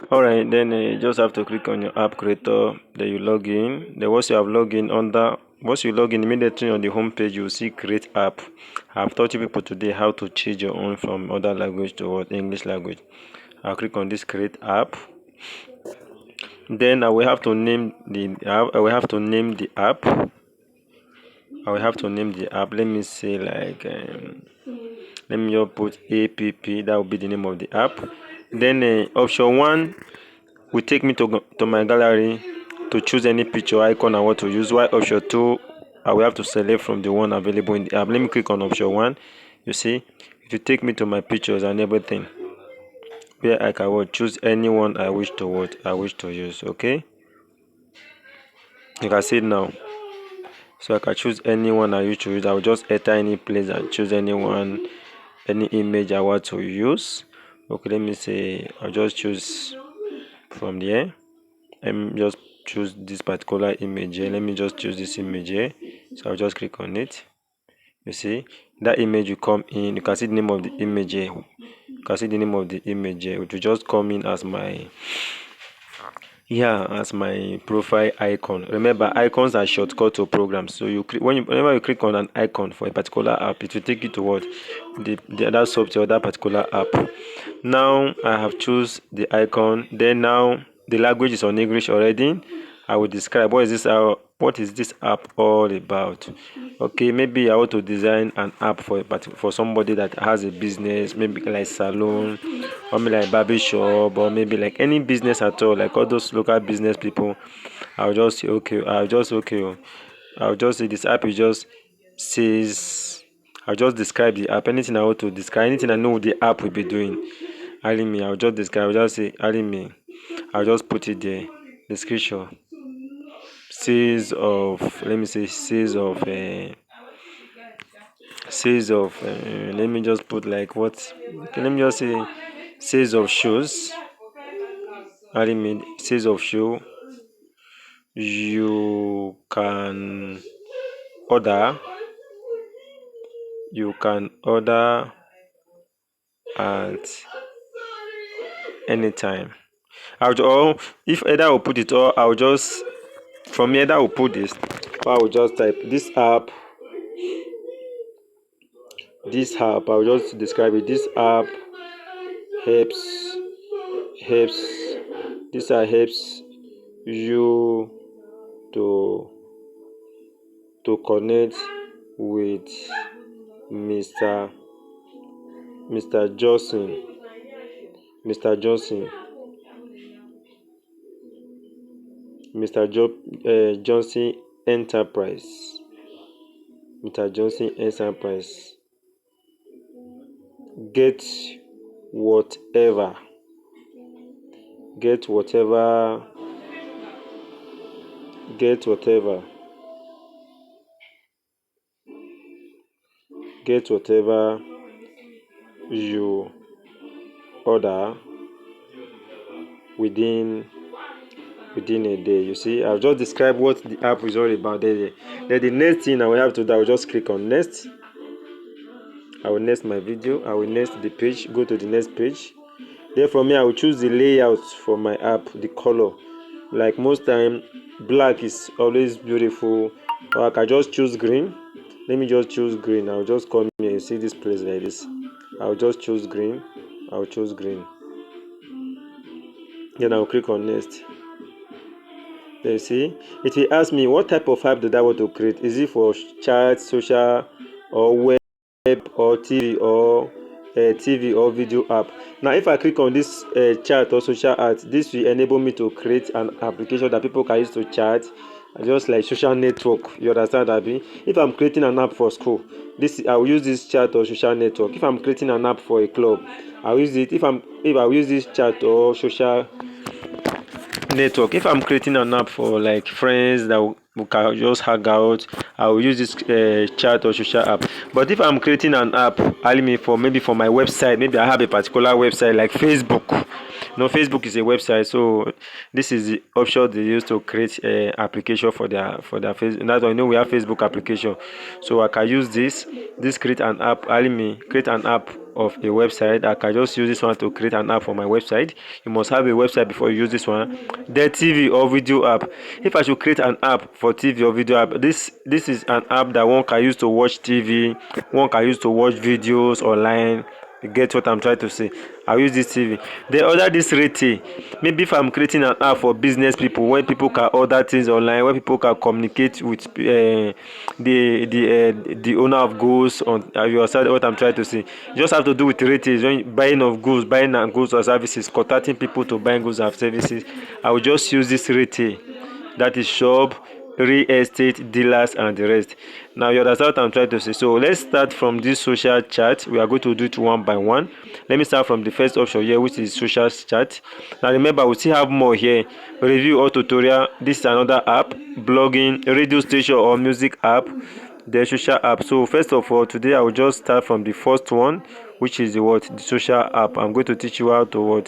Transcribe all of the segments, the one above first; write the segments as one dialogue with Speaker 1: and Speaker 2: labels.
Speaker 1: Alright, then you just have to click on your app creator. Then you log in. Then once you log in immediately on the home page, you will see create app. I've taught you people today how to change your own from other language to what English language. I'll click on this create app. Then I will have to name the I will have to name the app. I will have to name the app. Let me say like let me just put app. That will be the name of the app. Then option one will take me to my gallery to choose any picture icon I want to use. While option two, I will have to select from the one available in the app. Let me click on option one. You see, it will take me to my pictures and everything, where I can choose any one I wish to use. Okay, you can see it now. So I can choose any one I wish to use. I will just enter any place and choose any image I want to use. Okay, let me say I'll just choose from there. Let me just choose this particular image here. Let me just choose this image here. So I'll just click on it. You see, that image will come in. You can see the name of the image here. You can see the name of the image here. It will just come in as my profile icon. Remember, icons are shortcut to programs. So whenever you click on an icon for a particular app, it will take you to what the other software, that particular app. Now I have choose the icon. Then now the language is on English already. I will describe what is this app all about. Okay, maybe I want to design an app for somebody that has a business, maybe like salon, or maybe like barber shop, or maybe like any business at all, like all those local business people. I'll just say okay. I'll just say this app is just says. I'll just describe the app. Anything I want to describe, anything I know the app will be doing. Alimi, I'll just describe. I'll just say Alimi. I'll just put it there. Description. Says of. Let me say let me just put like what. Okay, let me just say says of shoes. Alimi says of shoe. You can order. You can order at anytime. Or if either I will put it or I'll just from here that I will put this, or I will just type this app. This app, I'll just describe it. This app helps helps this app helps you to connect with Mr. Mr. Johnson. Mr. Johnson. Johnson Enterprise. Mr. Johnson Enterprise. Get whatever. Get whatever. Get whatever. Get whatever you order within a day. You see, I've just described what the app is all about there. Then the next thing I will have to do, I will just click on next. I will next my video. I will next the page. Go to the next page. Then from here I will choose the layout for my app, the color. Like most time, black is always beautiful. Or I can just choose green. Let me just choose green. I'll just come here. You see this place like this. I'll just choose green. I'll choose green. Then I'll click on next. Then you see, it will ask me what type of app do I want to create. Is it for chat, social, or web, or TV or video app? Now, if I click on this chat or social app, this will enable me to create an application that people can use to chat, just like social network. You understand, Abi? If I'm creating an app for school, I will use this chat or social network. If I'm creating an app for a club, I'll use it. If I will use this chat or social network. If I'm creating an app for like friends that we can just hang out, I will use this chat or social app. But if I'm creating an app, for maybe for my website, maybe I have a particular website like Facebook. No, Facebook is a website, so this is the option they use to create application for their face. That's why I know we have Facebook application, so I can use this create an app. Create an app of a website. I can just use this one to create an app for my website. You must have a website before you use this one. Then TV or video app. If I should create an app for TV or video app, this is an app that one can use to watch TV, one can use to watch videos online. You get what I'm trying to say? I'll use this TV. They order this rating. Maybe if I'm creating an app for business people, where people can order things online, where people can communicate with the owner of goods. On you understand what I'm trying to say? You just have to do with ratings, when buying of goods, buying and goods or services, contacting people to buy goods and services. I will just use this rating. That is shop, real estate, dealers, and the rest. Now you understand what I'm trying to say. So let's start from this social chat. We are going to do it one by one. Let me start from the first option here, which is social chat. Now remember, we still have more here. Review or tutorial. This is another app. Blogging, radio station or music app. The social app. So first of all, today I will just start from the first one, which is the social app. I'm going to teach you how to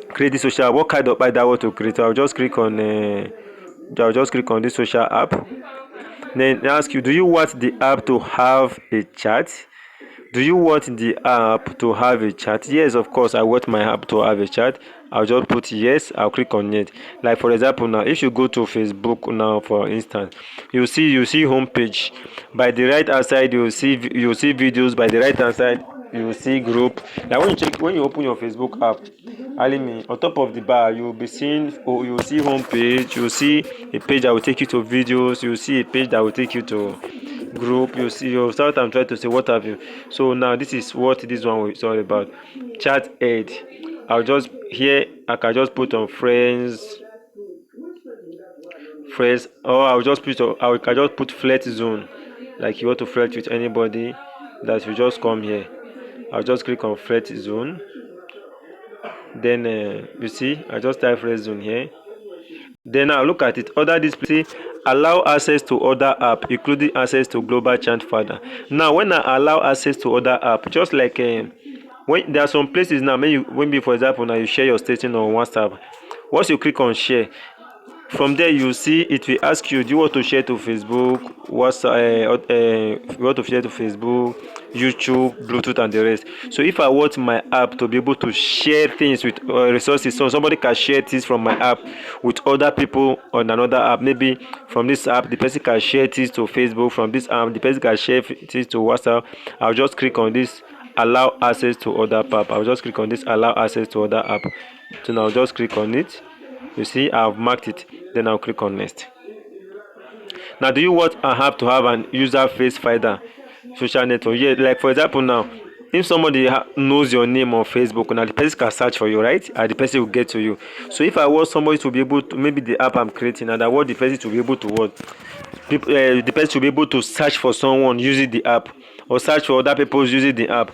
Speaker 1: create the social app. What kind of app I want to create? I'll just click on this social app. Then ask you, do you want the app to have a chat? Do you want the app to have a chat? Yes, of course, I want my app to have a chat. I'll just put yes. I'll click on it. Like for example, now if you go to Facebook now, for instance, you see homepage. By the right hand side, you see videos. By the right hand side, you see group. Now when you open your Facebook app, Alimi, on top of the bar, you'll be seeing, you'll see homepage. You'll see a page that will take you to videos. You'll see a page that will take you to group. You start and try to say what have you. So now this is what this one is all about. Chat aid. I can just put on friends, or I can just put flirt zone. Like you want to flirt with anybody, that you just come here. I'll just click on flirt zone. Then you see I just type flirt zone here. Then now look at it. Other display, allow access to other app, including access to global chat folder. Now, when I allow access to other app, just like when there are some places now, when for example now you share your status on WhatsApp. Once you click on share, from there you see it will ask you, do you want to share to Facebook, you want to share to Facebook, YouTube, Bluetooth, and the rest. So if I want my app to be able to share things with resources, so somebody can share things from my app with other people on another app. Maybe from this app the person can share things to Facebook, from this app the person can share things to WhatsApp. I'll just click on this allow access to other app. I'll just click on this allow access to other app. So now I'll just click on it. You see I've marked it. Then I'll click on next. Now, do you want an app to have an user face finder social network? Yeah, like for example now, if somebody knows your name on Facebook, now the person can search for you, right? And the person will get to you. So if I want somebody to be able to, maybe the app I'm creating, and I want the person to be able to the person to be able to search for someone using the app, or search for other people using the app,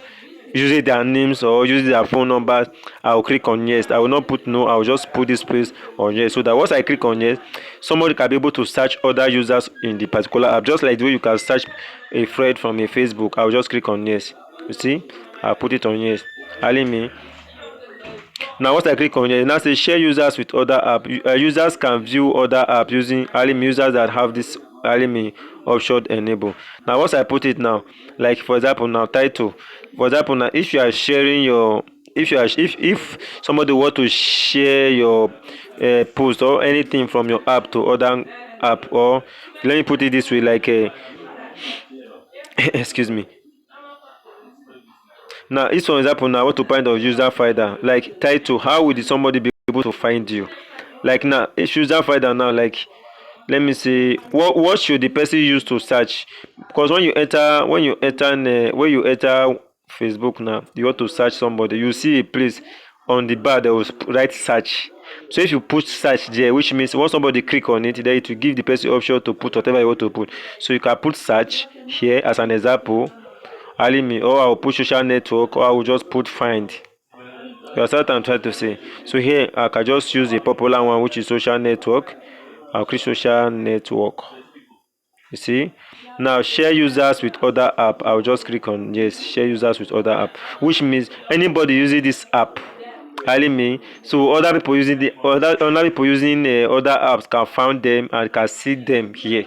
Speaker 1: using their names or using their phone numbers. I will click on yes. I will not put no. I will just put this place on yes, so that once I click on yes, somebody can be able to search other users in the particular app, just like the way you can search a thread from a Facebook. I will just click on yes. You see, I'll put it on yes. Me. Now once I click on here, now say share users with other app. Users can view other app using users that have this option enabled. Now once I put it now, like for example now title. For example now, if you are sharing your, if somebody want to share your post or anything from your app to other app, or let me put it this way, like excuse me. Now this one example now, what to find of user finder, like title, how will somebody be able to find you? Like now it's user finder now, like let me see, what should the person use to search? Because when you enter Facebook now, you want to search somebody, you see a place on the bar that will write search. So if you put search there, which means once somebody click on it, then it will give the person option to put whatever you want to put. So you can put search here as an example, Alimi, or I will put social network, or I will just put find. You understand what I'm trying to say? So here I can just use a popular one, which is social network. I'll click social network. You see? Now share users with other app. I'll just click on yes, share users with other app, which means anybody using this app, Alimi. So other people using other apps can find them and can see them here.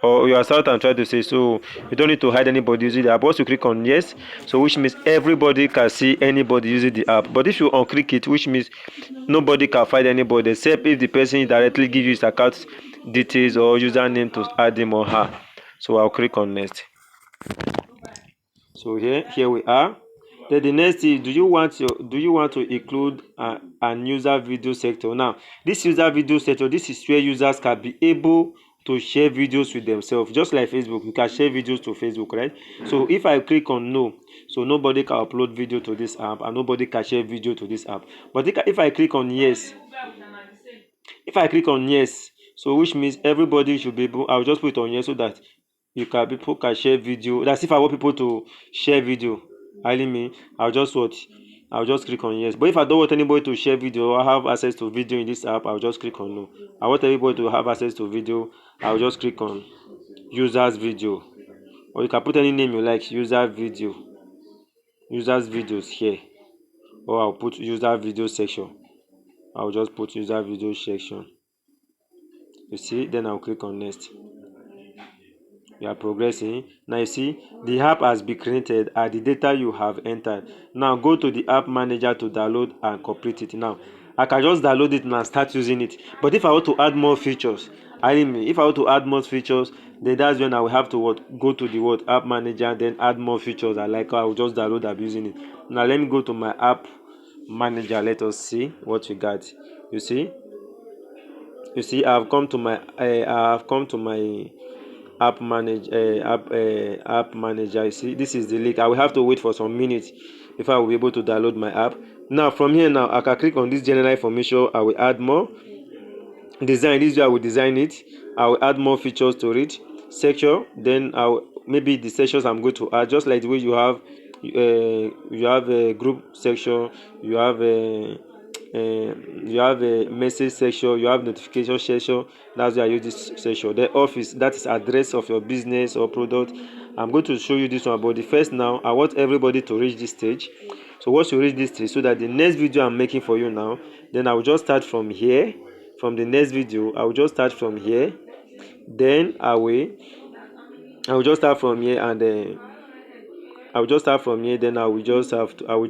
Speaker 1: or you are what I'm trying to say. So you don't need to hide anybody using the app. Once you click on yes, so which means everybody can see anybody using the app. But if you unclick it, which means nobody can find anybody except if the person directly gives you his account details or username to add him or her. So I'll click on next. So here we are. Then the next is, do you want to include an user video sector? Now this user video sector, this is where users can be able to share videos with themselves, just like Facebook. You can share videos to Facebook, right? So if I click on no, so nobody can upload video to this app and nobody can share video to this app. But if I click on yes, so which means everybody should be able, I'll just put it on yes so that people can share video. That's if I want people to share video. I'll just click on yes. But if I don't want anybody to share video or have access to video in this app, I'll just click on no. I want everybody to have access to video, I'll just click on users video. Or you can put any name you like, users videos here. Or I'll put user video section. I'll just put user video section. You see, then I'll click on next. We are progressing. Now you see the app has been created and the data you have entered. Now go to the app manager to download and complete it. Now I can just download it and start using it. But if I want to add more features, then that's when I will have to go to the app manager, then add more features. I will just download and be using it. Now let me go to my app manager. Let us see what we got. You see I've come to my app manager. You see, this is the link. I will have to wait for some minutes before I will be able to download my app. Now from here, now I can click on this general information. I will add more design. This way I will design it. I will add more features to it. Section, then maybe the sections I'm going to add, just like the way you have a group section, you have a message section, you have notification section. That's why I use this section. The office, that is address of your business or product. I'm going to show you this one, but the first, now I want everybody to reach this stage. So once you reach this stage, so that the next video I'm making for you now, then I will just start from here. From the next video, I will just start from here. Then I will just start from here, and then I will start from here. Then I will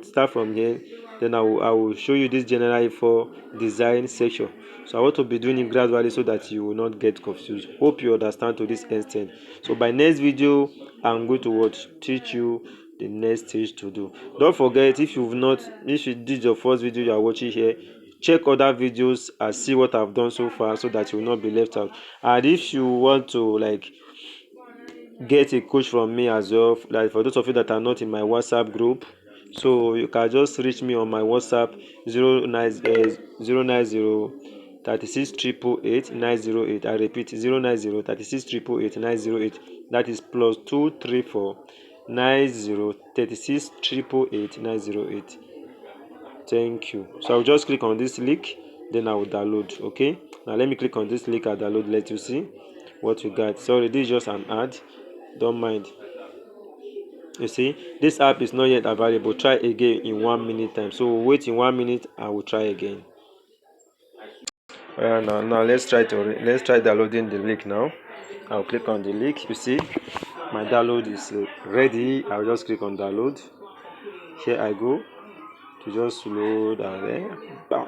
Speaker 1: start from here. Then I will show you this general for design section. So I want to be doing it gradually so that you will not get confused. Hope you understand to this extent. So by next video, I'm going to teach you the next stage to do. Don't forget, if this is your first video you are watching here, check other videos and see what I've done so far so that you will not be left out. And if you want to get a coach from me as well, like for those of you that are not in my WhatsApp group, so you can just reach me on my WhatsApp 090 36 888 908. I repeat, 090 36 888 908. That is +234 90 36 888 908. Thank you. So I'll just click on this link, then I will download. Okay, now let me click on this link and download. Let you see what you got. Sorry, this is just an ad, don't mind. You see, this app is not yet available. Try again in 1 minute time. So wait in 1 minute, I will try again. Now let's try downloading the link. Now I'll click on the link. You see, my download is ready. I'll just click on download. Here I go to just load, and then bam,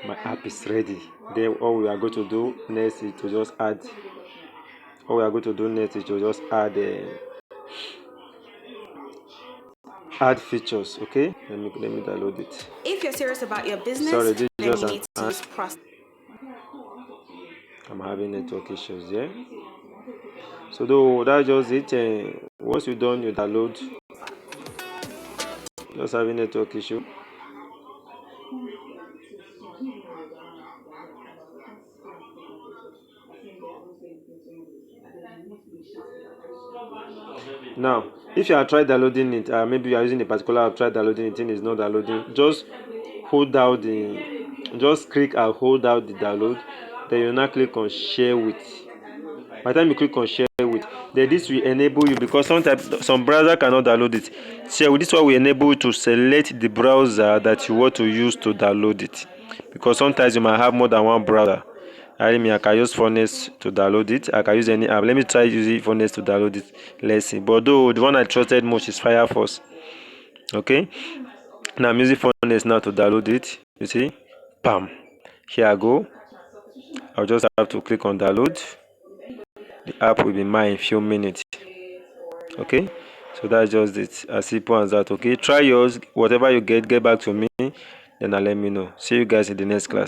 Speaker 1: my app is ready. Then all we are going to do next is to just add add features. Okay, let me download it.
Speaker 2: If you're serious about your business, then you need to use process.
Speaker 1: I'm having network issues here. So though that's just it. Once you're done, you download. Just having network issue. Now, if you are trying downloading it, maybe you are using a particular app, try downloading it, and it's not downloading. Just click and hold out the download. Then you now click on share with. By the time you click on share with, then this will enable you, because some browser cannot download it. Share with, this one will enable you to select the browser that you want to use to download it, because sometimes you might have more than one browser. I can use Phonest to download it. I can use any app. Let me try using Phonest to download it. Let's see. But though the one I trusted most is Firefox. Okay. Now I'm using Phonest now to download it. You see, bam. Here I go. I'll just have to click on download. The app will be mine in few minutes. Okay. So that's just it. As simple as that. Okay. Try yours. Whatever you get back to me. Then I'll let me know. See you guys in the next class.